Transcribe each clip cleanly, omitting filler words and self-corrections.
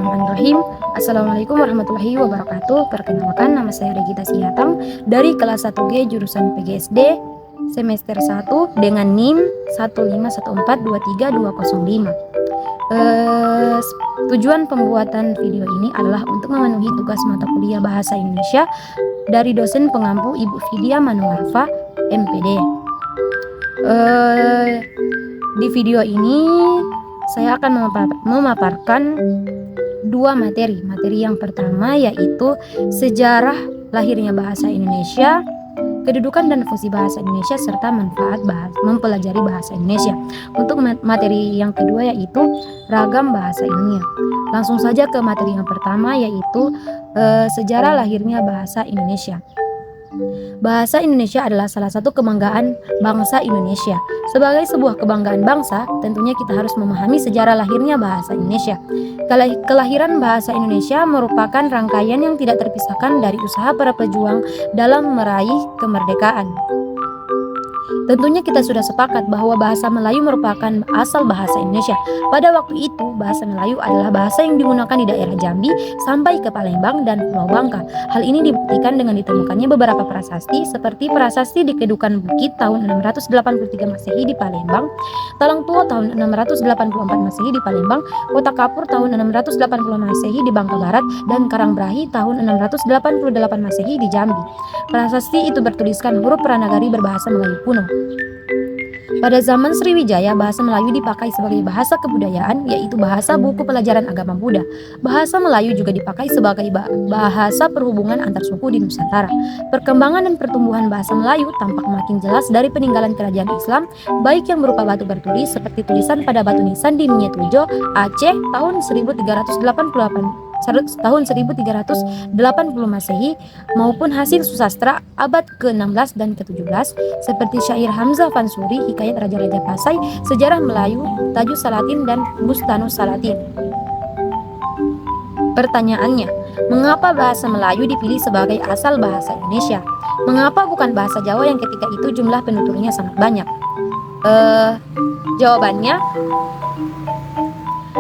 Bismillahirrahmanirrahim. Assalamualaikum warahmatullahi wabarakatuh. Perkenalkan, nama saya Regita Sihatang dari kelas 1G jurusan PGSD semester 1 dengan NIM 151423205. Tujuan pembuatan video ini adalah untuk memenuhi tugas mata kuliah Bahasa Indonesia dari dosen pengampu Ibu Vidya Manuarfa, MPD. Di video ini saya akan memaparkan dua materi. Materi yang pertama yaitu sejarah lahirnya bahasa Indonesia, kedudukan dan fungsi bahasa Indonesia, serta manfaat mempelajari bahasa Indonesia. Untuk materi yang kedua yaitu ragam bahasa ilmiah. Langsung saja ke materi yang pertama yaitu sejarah lahirnya bahasa Indonesia. Bahasa Indonesia adalah salah satu kebanggaan bangsa Indonesia. Sebagai sebuah kebanggaan bangsa, tentunya kita harus memahami sejarah lahirnya bahasa Indonesia. Kelahiran bahasa Indonesia merupakan rangkaian yang tidak terpisahkan dari usaha para pejuang dalam meraih kemerdekaan. Tentunya kita sudah sepakat bahwa bahasa Melayu merupakan asal bahasa Indonesia. Pada waktu itu, bahasa Melayu adalah bahasa yang digunakan di daerah Jambi sampai ke Palembang dan Pulau Bangka. Hal ini dibuktikan dengan ditemukannya beberapa prasasti seperti prasasti di Kedukan Bukit tahun 683 Masehi di Palembang, Talang Tua tahun 684 Masehi di Palembang, Kota Kapur tahun 680 Masehi di Bangka Barat, dan Karangbrahi tahun 688 Masehi di Jambi. Prasasti itu bertuliskan huruf Pranagari berbahasa Melayu kuno. Pada zaman Sriwijaya, bahasa Melayu dipakai sebagai bahasa kebudayaan, yaitu bahasa buku pelajaran agama Buddha. Bahasa Melayu juga dipakai sebagai bahasa perhubungan antar suku di Nusantara. Perkembangan dan pertumbuhan bahasa Melayu tampak makin jelas dari peninggalan kerajaan Islam, baik yang berupa batu bertulis seperti tulisan pada batu nisan di Nyetujo, Aceh tahun 1380 Masehi, maupun hasil susastra abad ke-16 dan ke-17 seperti syair Hamzah Fansuri, Hikayat Raja-Raja Pasai, Sejarah Melayu, Tajus Salatin, dan Bustanus Salatin. Pertanyaannya, mengapa bahasa Melayu dipilih sebagai asal bahasa Indonesia? Mengapa bukan bahasa Jawa yang ketika itu jumlah penuturnya sangat banyak? Jawabannya,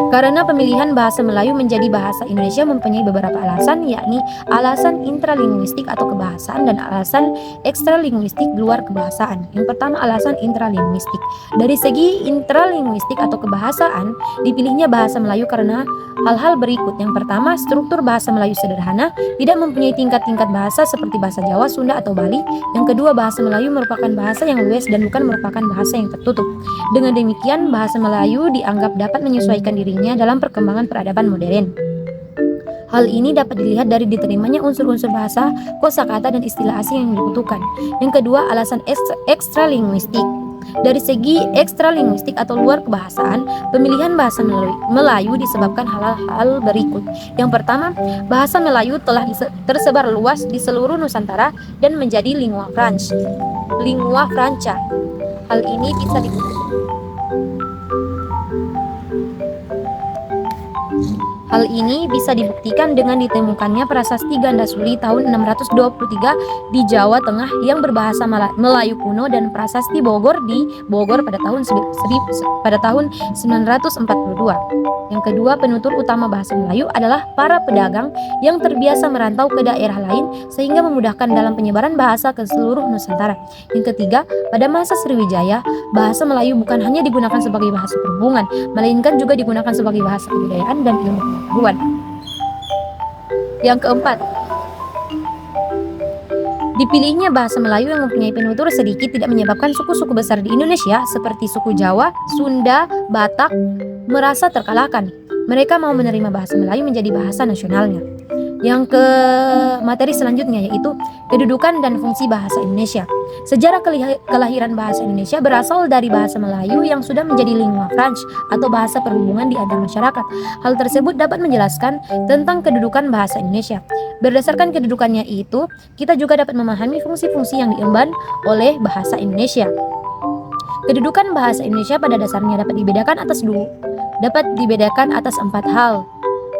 karena pemilihan bahasa Melayu menjadi bahasa Indonesia mempunyai beberapa alasan, yakni alasan intralinguistik atau kebahasaan dan alasan ekstralinguistik luar kebahasaan. Yang pertama, alasan intralinguistik. Dari segi intralinguistik atau kebahasaan, dipilihnya bahasa Melayu karena hal-hal berikut. Yang pertama, struktur bahasa Melayu sederhana, tidak mempunyai tingkat-tingkat bahasa seperti bahasa Jawa, Sunda, atau Bali. Yang kedua, bahasa Melayu merupakan bahasa yang luas dan bukan merupakan bahasa yang tertutup. Dengan demikian, bahasa Melayu dianggap dapat menyesuaikan dirinya dalam perkembangan peradaban modern. Hal ini dapat dilihat dari diterimanya unsur-unsur bahasa, kosakata, dan istilah asing yang dibutuhkan. Yang kedua, alasan ekstralinguistik. Dari segi ekstralinguistik atau luar kebahasaan, pemilihan bahasa Melayu disebabkan hal-hal berikut. Yang pertama, bahasa Melayu telah tersebar luas di seluruh Nusantara dan menjadi lingua franca. Hal ini bisa dibuktikan dengan ditemukannya prasasti Gandasuli tahun 623 di Jawa Tengah yang berbahasa Melayu kuno dan prasasti Bogor di Bogor pada tahun 942. Yang kedua, penutur utama bahasa Melayu adalah para pedagang yang terbiasa merantau ke daerah lain sehingga memudahkan dalam penyebaran bahasa ke seluruh Nusantara. Yang ketiga, pada masa Sriwijaya, bahasa Melayu bukan hanya digunakan sebagai bahasa perhubungan, melainkan juga digunakan sebagai bahasa kebudayaan dan ilmu pengetahuan. Yang keempat, dipilihnya bahasa Melayu yang mempunyai penutur sedikit tidak menyebabkan suku-suku besar di Indonesia seperti suku Jawa, Sunda, Batak merasa terkalahkan. Mereka mau menerima bahasa Melayu menjadi bahasa nasionalnya. Yang ke materi selanjutnya yaitu kedudukan dan fungsi bahasa Indonesia. Sejarah kelahiran bahasa Indonesia berasal dari bahasa Melayu yang sudah menjadi lingua franca atau bahasa perhubungan di antar masyarakat. Hal tersebut dapat menjelaskan tentang kedudukan bahasa Indonesia. Berdasarkan kedudukannya itu, kita juga dapat memahami fungsi-fungsi yang diemban oleh bahasa Indonesia. Kedudukan bahasa Indonesia pada dasarnya dapat dibedakan atas 4 hal.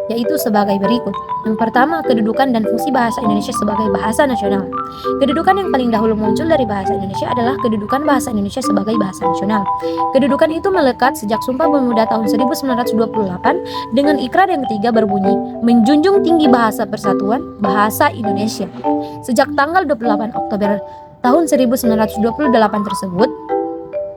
yaitu sebagai berikut. Yang pertama, kedudukan dan fungsi bahasa Indonesia sebagai bahasa nasional. Kedudukan yang paling dahulu muncul dari bahasa Indonesia adalah kedudukan bahasa Indonesia sebagai bahasa nasional. Kedudukan itu melekat sejak Sumpah Pemuda tahun 1928 dengan ikrar yang ketiga berbunyi, menjunjung tinggi bahasa persatuan, bahasa Indonesia. Sejak tanggal 28 Oktober tahun 1928 tersebut,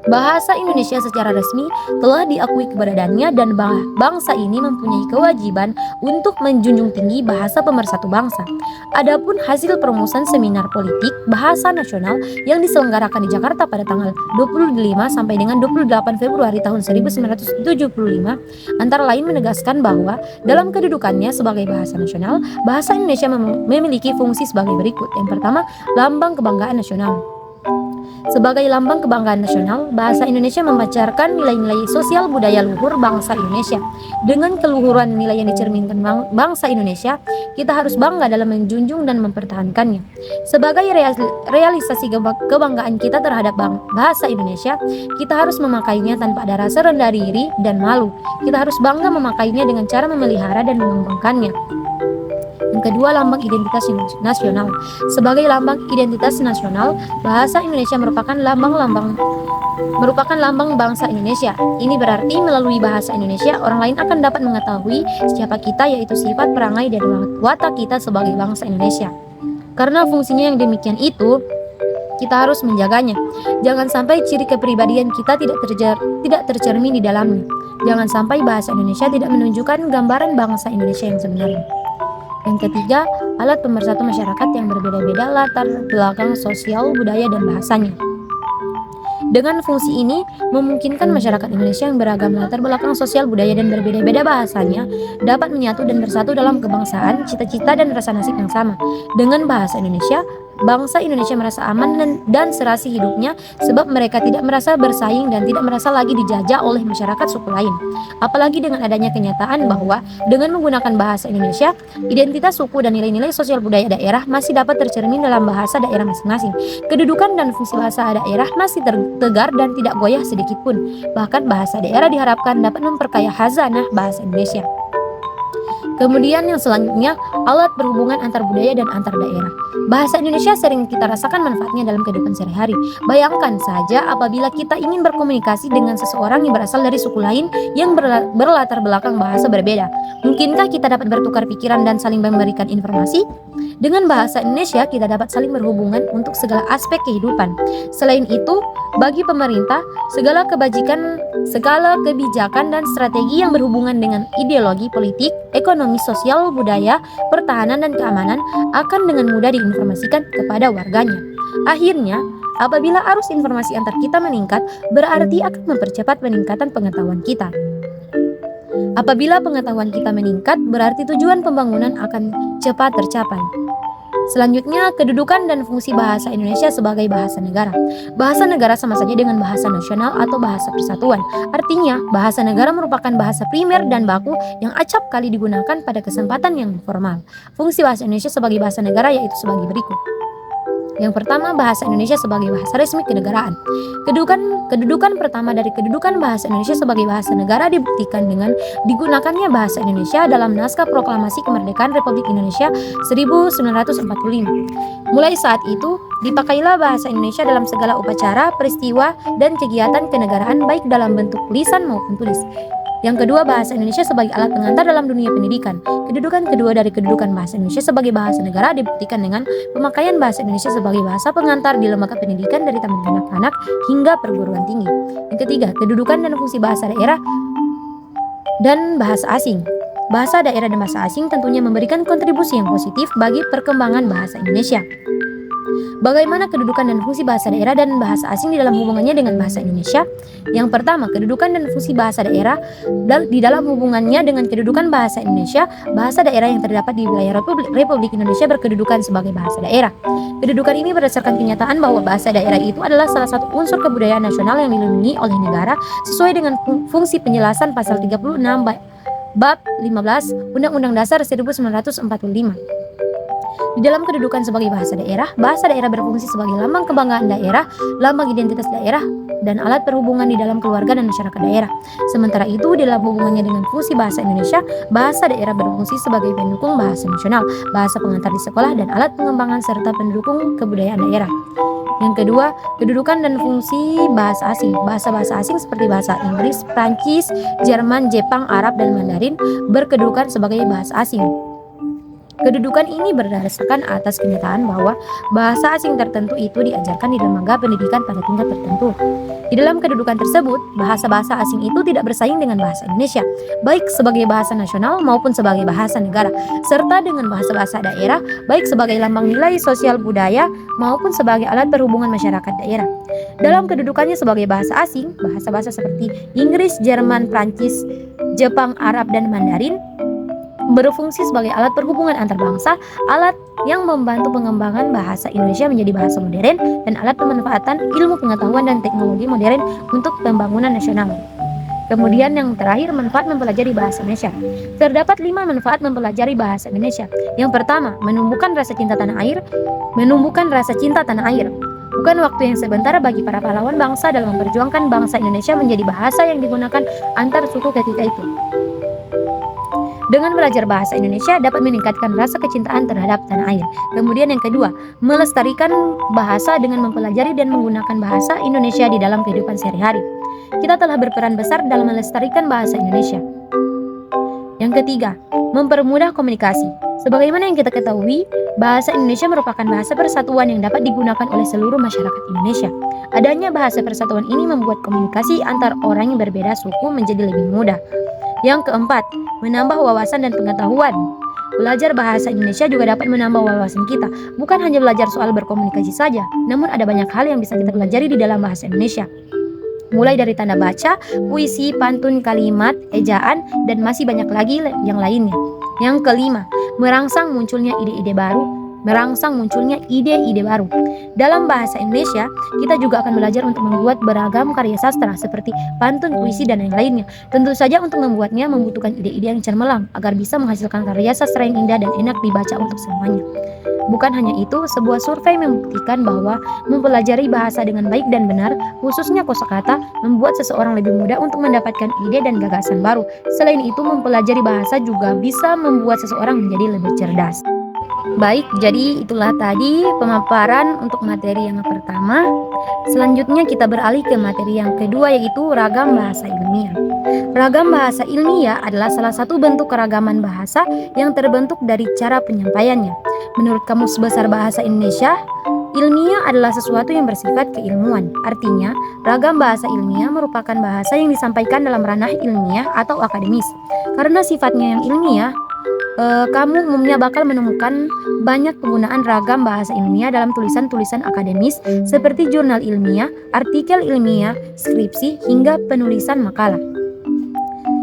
bahasa Indonesia secara resmi telah diakui keberadaannya dan bangsa ini mempunyai kewajiban untuk menjunjung tinggi bahasa pemersatu bangsa. Adapun hasil perumusan seminar politik bahasa nasional yang diselenggarakan di Jakarta pada tanggal 25 sampai dengan 28 Februari tahun 1975 antara lain menegaskan bahwa dalam kedudukannya sebagai bahasa nasional, bahasa Indonesia memiliki fungsi sebagai berikut. Yang pertama, lambang kebanggaan nasional. Sebagai lambang kebanggaan nasional, bahasa Indonesia memancarkan nilai-nilai sosial budaya luhur bangsa Indonesia. Dengan keluhuran nilai yang dicerminkan bangsa Indonesia, kita harus bangga dalam menjunjung dan mempertahankannya. Sebagai realisasi kebanggaan kita terhadap bahasa Indonesia, kita harus memakainya tanpa ada rasa rendah diri dan malu. Kita harus bangga memakainya dengan cara memelihara dan mengembangkannya. Yang kedua, lambang identitas nasional. Sebagai lambang identitas nasional, bahasa Indonesia merupakan lambang bangsa Indonesia. Ini berarti melalui bahasa Indonesia, orang lain akan dapat mengetahui siapa kita, yaitu sifat, perangai, dan watak kita sebagai bangsa Indonesia. Karena fungsinya yang demikian itu, kita harus menjaganya. Jangan sampai ciri kepribadian kita tidak tercermin di dalamnya. Jangan sampai bahasa Indonesia tidak menunjukkan gambaran bangsa Indonesia yang sebenarnya. Yang ketiga, alat pemersatu masyarakat yang berbeda-beda latar belakang sosial, budaya, dan bahasanya. Dengan fungsi ini, memungkinkan masyarakat Indonesia yang beragam latar belakang sosial, budaya, dan berbeda-beda bahasanya dapat menyatu dan bersatu dalam kebangsaan, cita-cita, dan rasa nasib yang sama. Dengan bahasa Indonesia, bangsa Indonesia merasa aman dan serasi hidupnya sebab mereka tidak merasa bersaing dan tidak merasa lagi dijajah oleh masyarakat suku lain. Apalagi dengan adanya kenyataan bahwa dengan menggunakan bahasa Indonesia, identitas suku dan nilai-nilai sosial budaya daerah masih dapat tercermin dalam bahasa daerah masing-masing. Kedudukan dan fungsi bahasa daerah masih tegar dan tidak goyah sedikit pun. Bahkan bahasa daerah diharapkan dapat memperkaya khazanah bahasa Indonesia. Kemudian yang selanjutnya, alat berhubungan antar budaya dan antar daerah. Bahasa Indonesia sering kita rasakan manfaatnya dalam kehidupan sehari-hari. Bayangkan saja apabila kita ingin berkomunikasi dengan seseorang yang berasal dari suku lain yang berlatar belakang bahasa berbeda. Mungkinkah kita dapat bertukar pikiran dan saling memberikan informasi? Dengan bahasa Indonesia, kita dapat saling berhubungan untuk segala aspek kehidupan. Selain itu, bagi pemerintah, segala kebijakan dan strategi yang berhubungan dengan ideologi politik, ekonomi, sosial, budaya, pertahanan, dan keamanan akan dengan mudah diinformasikan kepada warganya. Akhirnya, apabila arus informasi antar kita meningkat, berarti akan mempercepat peningkatan pengetahuan kita. Apabila pengetahuan kita meningkat, berarti tujuan pembangunan akan cepat tercapai. Selanjutnya, kedudukan dan fungsi bahasa Indonesia sebagai bahasa negara. Bahasa negara sama saja dengan bahasa nasional atau bahasa persatuan. Artinya, bahasa negara merupakan bahasa primer dan baku yang acap kali digunakan pada kesempatan yang formal. Fungsi bahasa Indonesia sebagai bahasa negara yaitu sebagai berikut. Yang pertama, bahasa Indonesia sebagai bahasa resmi kenegaraan. Kedudukan pertama dari kedudukan bahasa Indonesia sebagai bahasa negara dibuktikan dengan digunakannya bahasa Indonesia dalam Naskah Proklamasi Kemerdekaan Republik Indonesia 1945. Mulai saat itu, dipakailah bahasa Indonesia dalam segala upacara, peristiwa, dan kegiatan kenegaraan baik dalam bentuk lisan maupun tulis. Yang kedua, bahasa Indonesia sebagai alat pengantar dalam dunia pendidikan. Kedudukan kedua dari kedudukan bahasa Indonesia sebagai bahasa negara dibuktikan dengan pemakaian bahasa Indonesia sebagai bahasa pengantar di lembaga pendidikan dari taman kanak-kanak hingga perguruan tinggi. Yang ketiga, kedudukan dan fungsi bahasa daerah dan bahasa asing. Bahasa daerah dan bahasa asing tentunya memberikan kontribusi yang positif bagi perkembangan bahasa Indonesia. Bagaimana kedudukan dan fungsi bahasa daerah dan bahasa asing di dalam hubungannya dengan bahasa Indonesia? Yang pertama, kedudukan dan fungsi bahasa daerah di dalam hubungannya dengan kedudukan bahasa Indonesia. Bahasa daerah yang terdapat di wilayah Republik Indonesia berkedudukan sebagai bahasa daerah. Kedudukan ini berdasarkan kenyataan bahwa bahasa daerah itu adalah salah satu unsur kebudayaan nasional yang dilindungi oleh negara sesuai dengan fungsi penjelasan pasal 36 bab 15 Undang-Undang Dasar 1945. Di dalam kedudukan sebagai bahasa daerah berfungsi sebagai lambang kebanggaan daerah, lambang identitas daerah, dan alat perhubungan di dalam keluarga dan masyarakat daerah. Sementara itu, di dalam hubungannya dengan fungsi bahasa Indonesia, bahasa daerah berfungsi sebagai pendukung bahasa nasional, bahasa pengantar di sekolah, dan alat pengembangan serta pendukung kebudayaan daerah. Yang kedua, kedudukan dan fungsi bahasa asing. Bahasa-bahasa asing seperti bahasa Inggris, Prancis, Jerman, Jepang, Arab, dan Mandarin berkedudukan sebagai bahasa asing. Kedudukan ini berdasarkan atas kenyataan bahwa bahasa asing tertentu itu diajarkan di lembaga pendidikan pada tingkat tertentu. Di dalam kedudukan tersebut, bahasa-bahasa asing itu tidak bersaing dengan bahasa Indonesia, baik sebagai bahasa nasional maupun sebagai bahasa negara, serta dengan bahasa-bahasa daerah, baik sebagai lambang nilai sosial budaya maupun sebagai alat perhubungan masyarakat daerah. Dalam kedudukannya sebagai bahasa asing, bahasa-bahasa seperti Inggris, Jerman, Prancis, Jepang, Arab, dan Mandarin berfungsi sebagai alat perhubungan antar bangsa, alat yang membantu pengembangan bahasa Indonesia menjadi bahasa modern, dan alat pemanfaatan ilmu pengetahuan dan teknologi modern untuk pembangunan nasional. Kemudian yang terakhir, manfaat mempelajari bahasa Indonesia. Terdapat 5 manfaat mempelajari bahasa Indonesia. Yang pertama, menumbuhkan rasa cinta tanah air. Bukan waktu yang sebentar bagi para pahlawan bangsa dalam memperjuangkan bangsa Indonesia menjadi bahasa yang digunakan antar suku ketika itu. Dengan belajar bahasa Indonesia dapat meningkatkan rasa kecintaan terhadap tanah air. Kemudian yang kedua, melestarikan bahasa dengan mempelajari dan menggunakan bahasa Indonesia di dalam kehidupan sehari-hari. Kita telah berperan besar dalam melestarikan bahasa Indonesia. Yang ketiga, mempermudah komunikasi. Sebagaimana yang kita ketahui, bahasa Indonesia merupakan bahasa persatuan yang dapat digunakan oleh seluruh masyarakat Indonesia. Adanya bahasa persatuan ini membuat komunikasi antar orang yang berbeda suku menjadi lebih mudah. Yang keempat, menambah wawasan dan pengetahuan. Belajar bahasa Indonesia juga dapat menambah wawasan kita. Bukan hanya belajar soal berkomunikasi saja, namun ada banyak hal yang bisa kita pelajari di dalam bahasa Indonesia. Mulai dari tanda baca, puisi, pantun, kalimat, ejaan, dan masih banyak lagi yang lainnya. Yang kelima, merangsang munculnya ide-ide baru. Dalam bahasa Indonesia, kita juga akan belajar untuk membuat beragam karya sastra seperti pantun, puisi, dan yang lainnya. Tentu saja untuk membuatnya membutuhkan ide-ide yang cemerlang agar bisa menghasilkan karya sastra yang indah dan enak dibaca untuk semuanya. Bukan hanya itu, sebuah survei membuktikan bahwa mempelajari bahasa dengan baik dan benar, khususnya kosakata, membuat seseorang lebih mudah untuk mendapatkan ide dan gagasan baru. Selain itu, mempelajari bahasa juga bisa membuat seseorang menjadi lebih cerdas. Baik, jadi itulah tadi pemaparan untuk materi yang pertama. Selanjutnya kita beralih ke materi yang kedua, yaitu ragam bahasa ilmiah. Ragam bahasa ilmiah adalah salah satu bentuk keragaman bahasa yang terbentuk dari cara penyampaiannya. Menurut Kamus Besar Bahasa Indonesia, ilmiah adalah sesuatu yang bersifat keilmuan. Artinya, ragam bahasa ilmiah merupakan bahasa yang disampaikan dalam ranah ilmiah atau akademis. Karena sifatnya yang ilmiah, kamu umumnya bakal menemukan banyak penggunaan ragam bahasa ilmiah dalam tulisan-tulisan akademis seperti jurnal ilmiah, artikel ilmiah, skripsi, hingga penulisan makalah.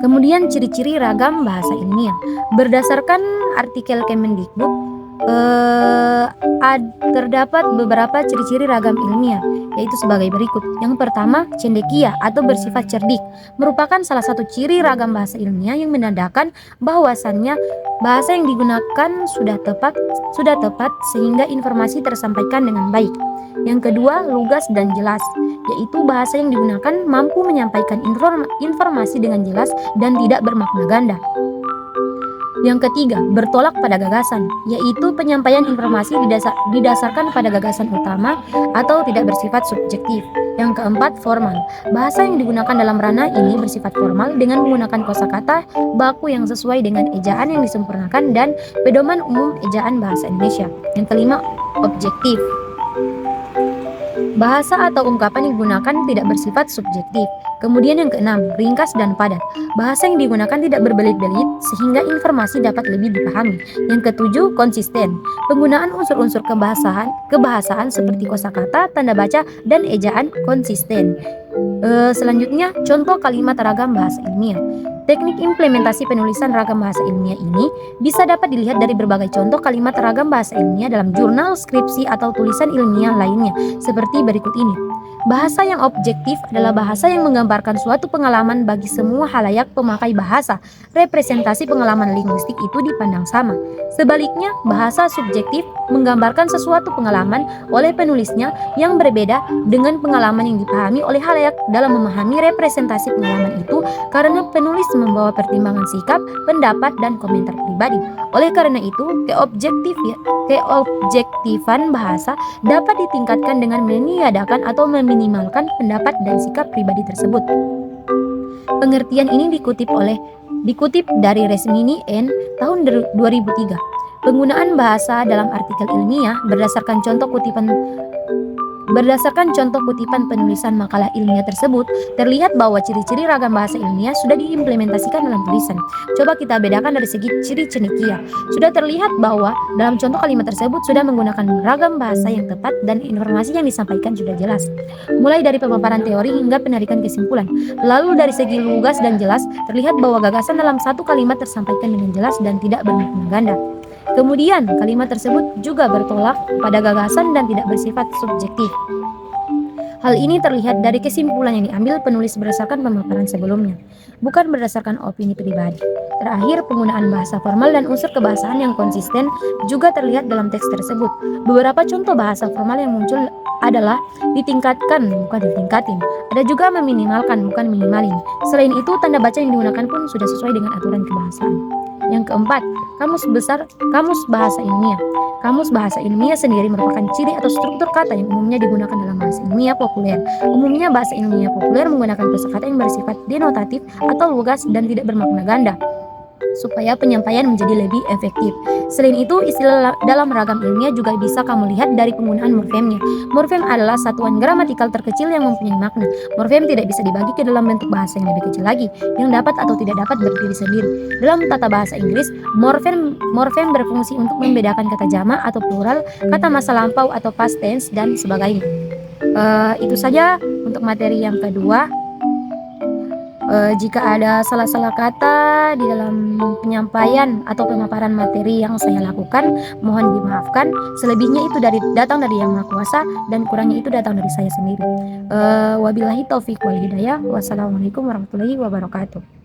Kemudian ciri-ciri ragam bahasa ilmiah. Berdasarkan artikel Kemendikbud, terdapat beberapa ciri-ciri ragam ilmiah, yaitu sebagai berikut. Yang pertama, cendekia atau bersifat cerdik, merupakan salah satu ciri ragam bahasa ilmiah yang menandakan bahwasannya bahasa yang digunakan sudah tepat sehingga informasi tersampaikan dengan baik. Yang kedua, lugas dan jelas, yaitu bahasa yang digunakan mampu menyampaikan informasi dengan jelas dan tidak bermakna ganda. Yang ketiga, bertolak pada gagasan, yaitu penyampaian informasi didasarkan pada gagasan utama atau tidak bersifat subjektif. Yang keempat, formal. Bahasa yang digunakan dalam ranah ini bersifat formal dengan menggunakan kosakata baku yang sesuai dengan ejaan yang disempurnakan dan pedoman umum ejaan bahasa Indonesia. Yang kelima, objektif. Bahasa atau ungkapan yang digunakan tidak bersifat subjektif. Kemudian yang keenam, ringkas dan padat. Bahasa yang digunakan tidak berbelit-belit sehingga informasi dapat lebih dipahami. Yang ketujuh, konsisten. Penggunaan unsur-unsur kebahasaan seperti kosakata, tanda baca, dan ejaan konsisten. Selanjutnya, contoh kalimat ragam bahasa ilmiah. Teknik implementasi penulisan ragam bahasa ilmiah ini bisa dapat dilihat dari berbagai contoh kalimat ragam bahasa ilmiah dalam jurnal, skripsi, atau tulisan ilmiah lainnya, seperti berikut ini. Bahasa yang objektif adalah bahasa yang menggambarkan suatu pengalaman bagi semua halayak pemakai bahasa. Representasi pengalaman linguistik itu dipandang sama. Sebaliknya, bahasa subjektif menggambarkan sesuatu pengalaman oleh penulisnya yang berbeda dengan pengalaman yang dipahami oleh halayak. Dalam memahami representasi pengalaman itu, karena penulis membawa pertimbangan sikap, pendapat, dan komentar pribadi. Oleh karena itu, keobjektifan bahasa dapat ditingkatkan dengan meniadakan atau meminimalkan pendapat dan sikap pribadi tersebut. Pengertian ini dikutip dari Resmini N tahun 2003. Penggunaan bahasa dalam artikel ilmiah berdasarkan contoh kutipan penulisan makalah ilmiah tersebut, terlihat bahwa ciri-ciri ragam bahasa ilmiah sudah diimplementasikan dalam tulisan. Coba kita bedakan dari segi ciri cendekia. Sudah terlihat bahwa dalam contoh kalimat tersebut sudah menggunakan ragam bahasa yang tepat dan informasi yang disampaikan sudah jelas. Mulai dari pemaparan teori hingga penarikan kesimpulan. Lalu dari segi lugas dan jelas, terlihat bahwa gagasan dalam satu kalimat tersampaikan dengan jelas dan tidak bermakna ganda. Kemudian, kalimat tersebut juga bertolak pada gagasan dan tidak bersifat subjektif. Hal ini terlihat dari kesimpulan yang diambil penulis berdasarkan pemaparan sebelumnya, bukan berdasarkan opini pribadi. Terakhir, penggunaan bahasa formal dan unsur kebahasaan yang konsisten juga terlihat dalam teks tersebut. Beberapa contoh bahasa formal yang muncul adalah ditingkatkan, bukan ditingkatin. Ada juga meminimalkan, bukan minimalin. Selain itu, tanda baca yang digunakan pun sudah sesuai dengan aturan kebahasaan. Yang keempat, kamus bahasa ilmiah. Kamus bahasa ilmiah sendiri merupakan ciri atau struktur kata yang umumnya digunakan dalam bahasa ilmiah populer. Umumnya bahasa ilmiah populer menggunakan kosakata yang bersifat denotatif atau lugas dan tidak bermakna ganda, supaya penyampaian menjadi lebih efektif. Selain itu, istilah dalam ragam ilmiah juga bisa kamu lihat dari penggunaan morfemnya. Morfem adalah satuan gramatikal terkecil yang mempunyai makna. Morfem tidak bisa dibagi ke dalam bentuk bahasa yang lebih kecil lagi, yang dapat atau tidak dapat berdiri sendiri. Dalam tata bahasa Inggris, morfem berfungsi untuk membedakan kata jamak atau plural, kata masa lampau atau past tense, dan sebagainya. Itu saja untuk materi yang kedua. Jika ada salah-salah kata di dalam penyampaian atau pemaparan materi yang saya lakukan, mohon dimaafkan. Selebihnya itu datang dari Yang Maha Kuasa dan kurangnya itu datang dari saya sendiri. Wabillahi taufik wal hidayah. Wassalamualaikum warahmatullahi wabarakatuh.